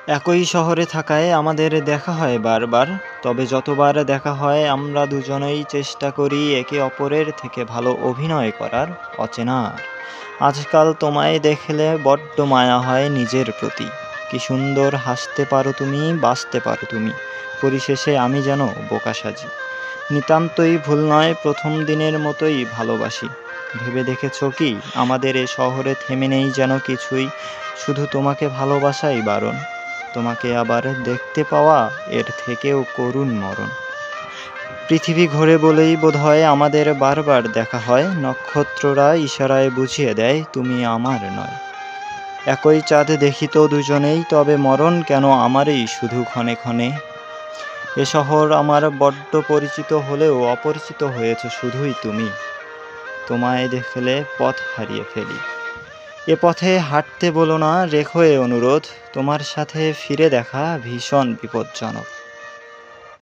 একই শহরে থাকায় আমাদের দেখা হয় বারবার। তবে যতবার দেখা হয় আমরা দুজনেই চেষ্টা করি একে অপরের থেকে ভালো অভিনয় করার, অচেনার। আজকাল তোমায় দেখলে বড্ড মায়া হয় নিজের প্রতি। কি সুন্দর হাসতে পারো তুমি, বাঁচতে পারো তুমি। পরিশেষে আমি যেন বোকা সাজি। নিতান্তই ভুল নয়, প্রথম দিনের মতোই ভালোবাসি। ভেবে দেখেছ কি আমাদের এ শহরে থেমে নেই যেন কিছুই, শুধু তোমাকে ভালোবাসাই বারণ। তোমাকে আবার দেখতে পাওয়া এর থেকেও করুণ মরণ। পৃথিবী ঘোরে বলেই বোধহয় আমাদের বারবার দেখা হয়, নক্ষত্ররা ইশারায় বুঝিয়ে দেয় তুমি আমার নয়। একই চাঁদ দেখি তো দুজনেই, তবে মরণ কেন আমারই শুধু ক্ষণে ক্ষণে। এ শহর আমার বড্ড পরিচিত হলেও অপরিচিত হয়েছ শুধুই তুমি। তোমায় দেখলে পথ হারিয়ে ফেলি। এ পথে হাঁটতে বলো না, রেখো এ অনুরোধ। তোমার সাথে ফিরে দেখা ভীষণ বিপজ্জনক।